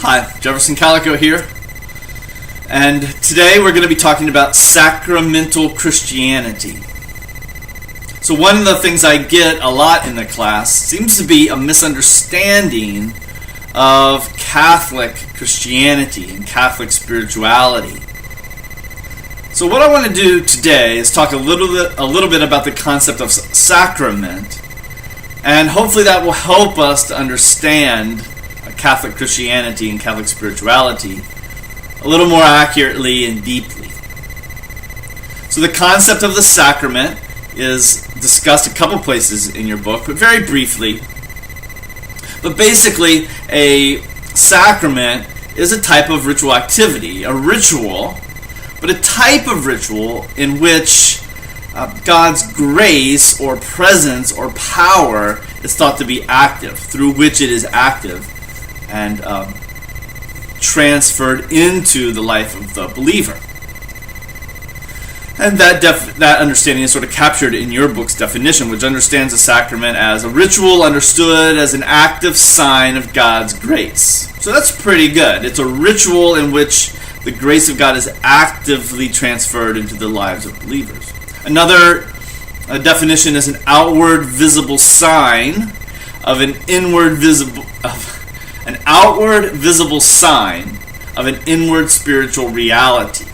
Hi, Jefferson Calico here, and today we're going to be talking about Sacramental Christianity. So one of the things I get a lot in the class seems to be a misunderstanding of Catholic Christianity and Catholic spirituality. So what I want to do today is talk a little bit about the concept of sacrament, and hopefully that will help us to understand Catholic Christianity and Catholic spirituality a little more accurately and deeply. So the concept of the sacrament is discussed a couple places in your book, but very briefly. But basically, a sacrament is a type of ritual activity, a ritual, but a type of ritual in which God's grace or presence or power is thought to be active, through which it is active and transferred into the life of the believer. And that understanding is sort of captured in your book's definition, which understands a sacrament as a ritual understood as an active sign of God's grace. So that's pretty good. It's a ritual in which the grace of God is actively transferred into the lives of believers. Another definition is an outward visible sign of an inward visible sign of an inward spiritual reality.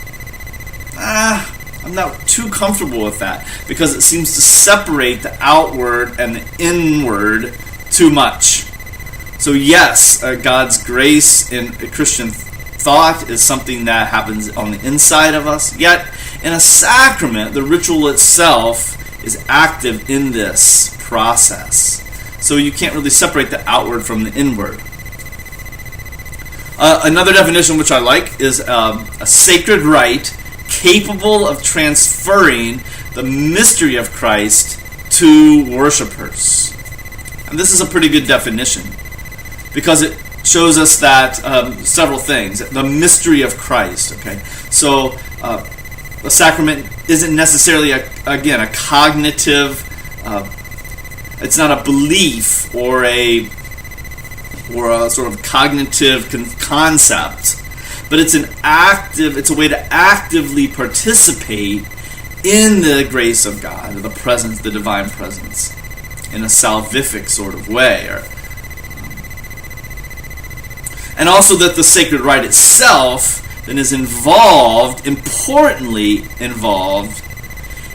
I'm not too comfortable with that because it seems to separate the outward and the inward too much. So yes, God's grace in a Christian thought is something that happens on the inside of us, yet in a sacrament, the ritual itself is active in this process. So you can't really separate the outward from the inward. Another definition which I like is a sacred rite capable of transferring the mystery of Christ to worshipers. And this is a pretty good definition because it shows us that several things. The mystery of Christ. Okay, so the sacrament isn't necessarily a cognitive. It's not a belief or a sort of cognitive concept, but it's a way to actively participate in the grace of God, or the presence, the divine presence, in a salvific sort of way. And also that the sacred rite itself then is importantly involved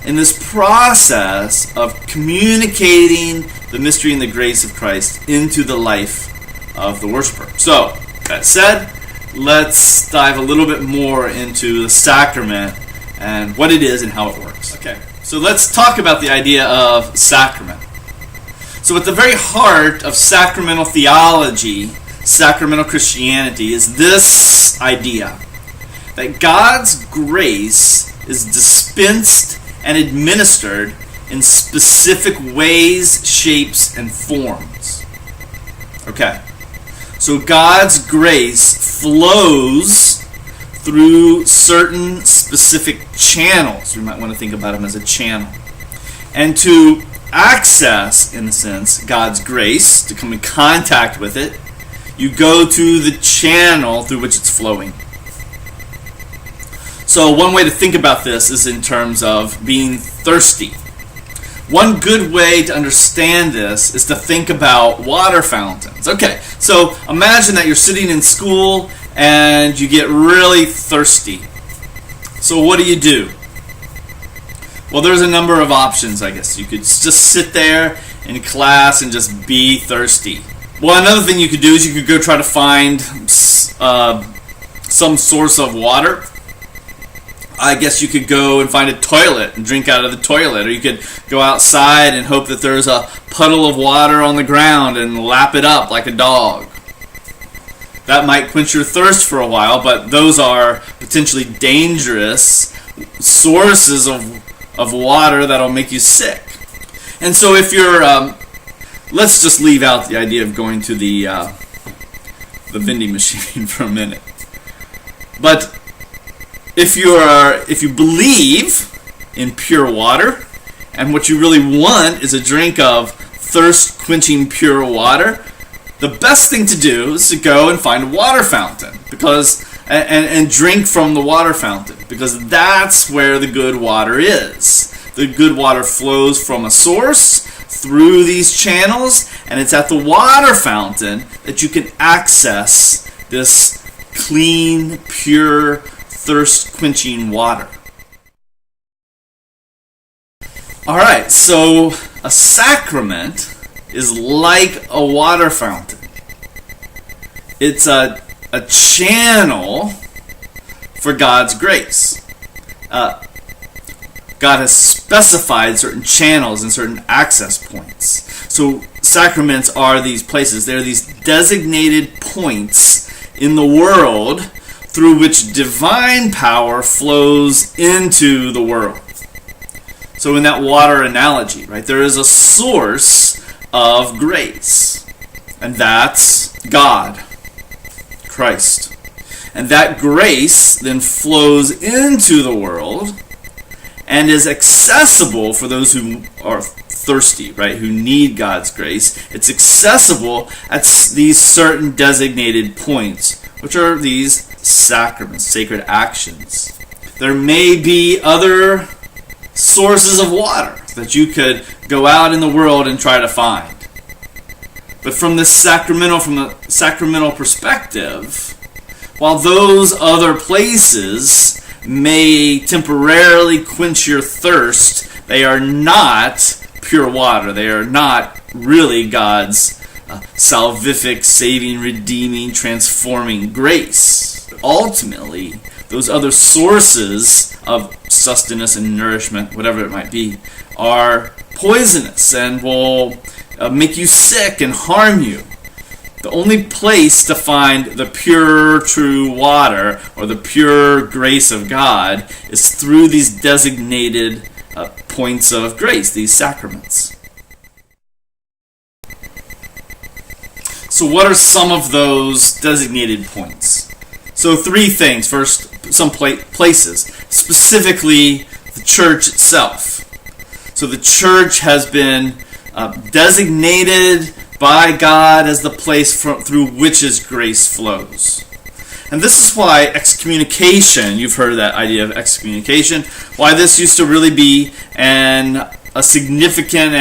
in this process of communicating the mystery and the grace of Christ into the life of the worshiper. So, that said, let's dive a little bit more into the sacrament and what it is and how it works. Okay, so let's talk about the idea of sacrament. So at the very heart of sacramental theology, sacramental Christianity, is this idea that God's grace is dispensed and administered in specific ways, shapes, and forms. Okay. So God's grace flows through certain specific channels. We might want to think about them as a channel. And to access, in a sense, God's grace, to come in contact with it, you go to the channel through which it's flowing. So one way to think about this is in terms of being thirsty. One good way to understand this is to think about water fountains. Okay, so imagine that you're sitting in school and you get really thirsty. So what do? Well, there's a number of options, I guess. You could just sit there in class and just be thirsty. Well, another thing you could do is you could go try to find some source of water. I guess you could go and find a toilet and drink out of the toilet, or you could go outside and hope that there's a puddle of water on the ground and lap it up like a dog. That might quench your thirst for a while, but those are potentially dangerous sources of water that'll make you sick. And so if you're, let's just leave out the idea of going to the vending machine for a minute. But if you believe in pure water, and what you really want is a drink of thirst-quenching pure water, the best thing to do is to go and find a water fountain and drink from the water fountain, because that's where the good water is. The good water flows from a source through these channels, and it's at the water fountain that you can access this clean, pure, thirst-quenching water. Alright, so a sacrament is like a water fountain. It's a channel for God's grace. God has specified certain channels and certain access points. So sacraments are these places. They're these designated points in the world through which divine power flows into the world. So in that water analogy, right, there is a source of grace, and that's God, Christ. And that grace then flows into the world and is accessible for those who are thirsty, right, who need God's grace. It's accessible at these certain designated points, which are these sacraments, sacred actions. There may be other sources of water that you could go out in the world and try to find. But from the sacramental perspective, while those other places may temporarily quench your thirst, they are not pure water. They are not really God's salvific, saving, redeeming, transforming grace. Ultimately, those other sources of sustenance and nourishment, whatever it might be, are poisonous and will make you sick and harm you. The only place to find the pure, true water or the pure grace of God is through these designated points of grace, these sacraments. So what are some of those designated points? So three things. First, some places, specifically the church itself. So the church has been designated by God as the place through which His grace flows. And this is why excommunication, you've heard of that idea of excommunication, why this used to really be a significant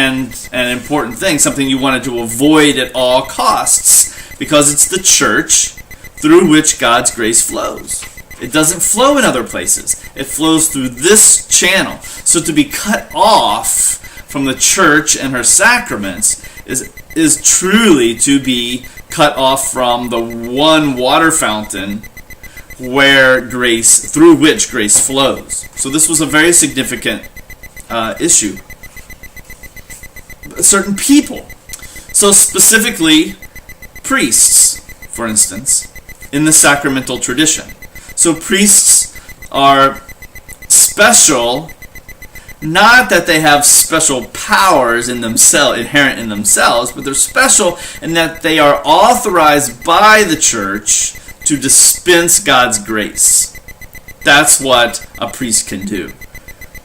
and important thing, something you wanted to avoid at all costs, because it's the church through which God's grace flows. It doesn't flow in other places. It flows through this channel. So to be cut off from the church and her sacraments is truly to be cut off from the one water fountain through which grace flows. So this was a very significant issue. Certain people, so specifically priests, for instance, in the sacramental tradition. So priests are special, not that they have special powers in themselves, inherent in themselves, but they're special in that they are authorized by the church to dispense God's grace. That's what a priest can do.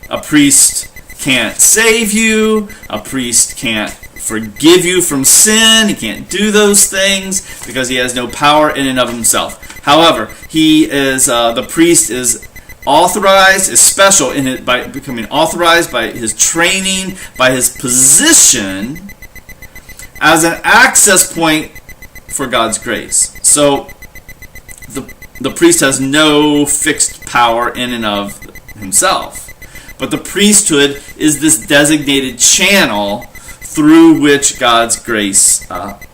A priest can't save you. A priest can't forgive you from sin. He can't do those things because he has no power in and of himself. However, the priest is authorized, is special in it by becoming authorized by his training, by his position as an access point for God's grace. So the priest has no fixed power in and of himself. But the priesthood is this designated channel through which God's grace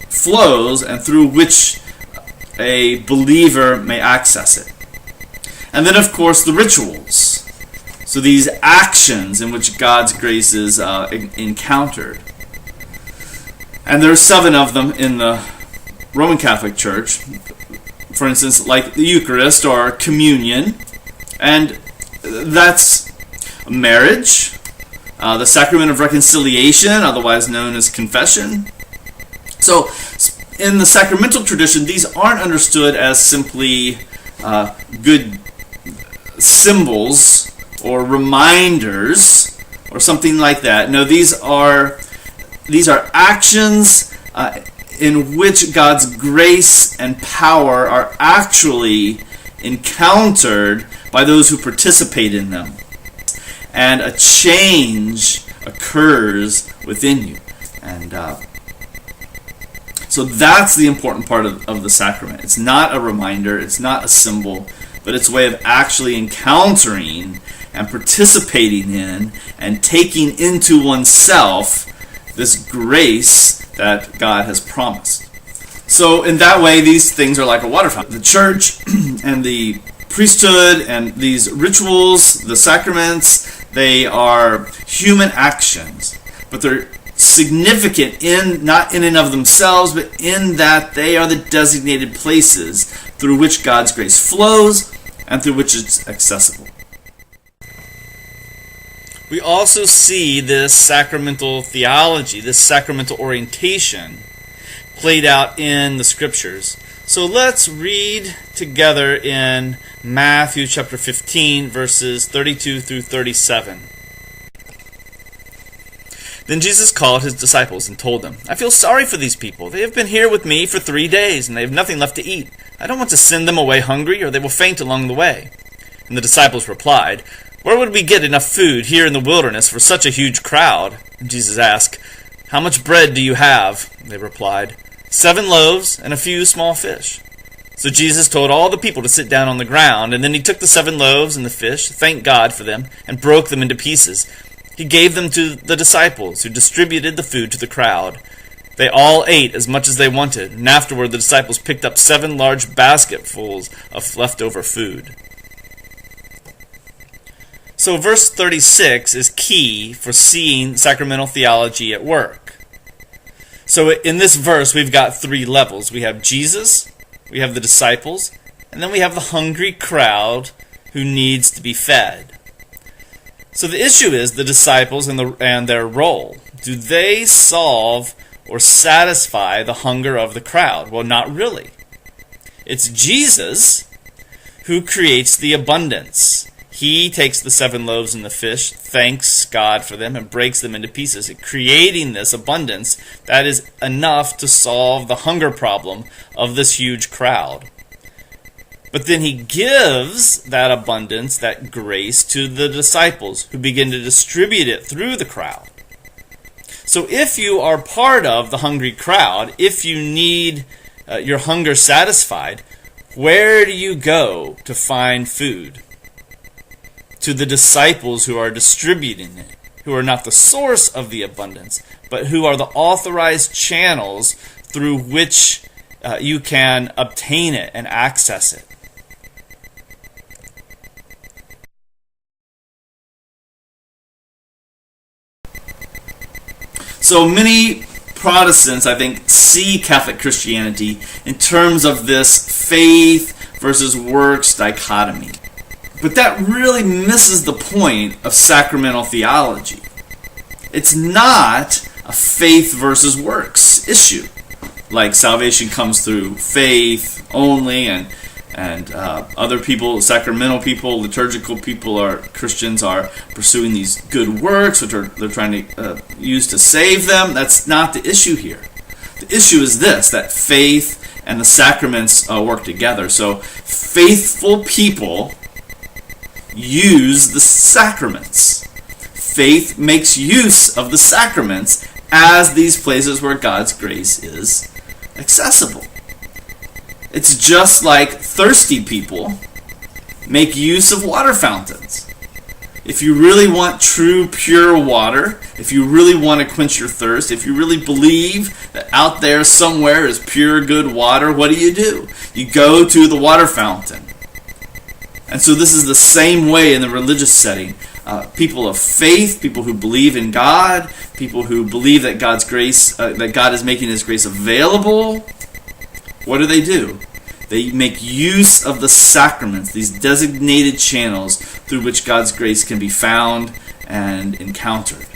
flows and through which a believer may access it. And then, of course, the rituals. So these actions in which God's grace is encountered. And there are 7 of them in the Roman Catholic Church. For instance, like the Eucharist or communion. And that's marriage, the sacrament of reconciliation, otherwise known as confession. So in the sacramental tradition, these aren't understood as simply good symbols or reminders or something like that. No, these are actions in which God's grace and power are actually encountered by those who participate in them. And a change occurs within you. And so that's the important part of the sacrament. It's not a reminder, it's not a symbol, but it's a way of actually encountering and participating in and taking into oneself this grace that God has promised. So in that way, these things are like a water fountain. The church and the priesthood and these rituals, the sacraments, they are human actions, but they're significant not in and of themselves, but in that they are the designated places through which God's grace flows and through which it's accessible. We also see this sacramental theology, this sacramental orientation played out in the scriptures. So let's read together in Matthew chapter 15, verses 32 through 37. Then Jesus called his disciples and told them, "I feel sorry for these people. They have been here with me for 3 days, and they have nothing left to eat. I don't want to send them away hungry, or they will faint along the way." And the disciples replied, "Where would we get enough food here in the wilderness for such a huge crowd?" And Jesus asked, "How much bread do you have?" They replied, 7 loaves and a few small fish. So Jesus told all the people to sit down on the ground, and then he took the 7 loaves and the fish, thanked God for them, and broke them into pieces. He gave them to the disciples, who distributed the food to the crowd. They all ate as much as they wanted, and afterward the disciples picked up 7 large basketfuls of leftover food. So verse 36 is key for seeing sacramental theology at work. So in this verse we've got 3 levels. We have Jesus, we have the disciples, and then we have the hungry crowd who needs to be fed. So the issue is the disciples and their role. Do they solve or satisfy the hunger of the crowd? Well, not really. It's Jesus who creates the abundance. He takes the 7 loaves and the fish, thanks God for them, and breaks them into pieces, creating this abundance that is enough to solve the hunger problem of this huge crowd. But then he gives that abundance, that grace, to the disciples, who begin to distribute it through the crowd. So if you are part of the hungry crowd, if you need your hunger satisfied, where do you go to find food? To the disciples who are distributing it, who are not the source of the abundance, but who are the authorized channels through which you can obtain it and access it. So many Protestants, I think, see Catholic Christianity in terms of this faith versus works dichotomy. But that really misses the point of sacramental theology. It's not a faith versus works issue, like salvation comes through faith only, and other people, sacramental people, liturgical people, Christians are pursuing these good works, which they're trying to use to save them. That's not the issue here. The issue is this, that faith and the sacraments work together. So faithful people use the sacraments. Faith makes use of the sacraments as these places where God's grace is accessible. It's just like thirsty people make use of water fountains. If you really want true, pure water, if you really want to quench your thirst, if you really believe that out there somewhere is pure, good water, what do? You go to the water fountain. And so this is the same way in the religious setting. People of faith, people who believe in God, people who believe that God's grace, that God is making His grace available, what do? They make use of the sacraments, these designated channels through which God's grace can be found and encountered.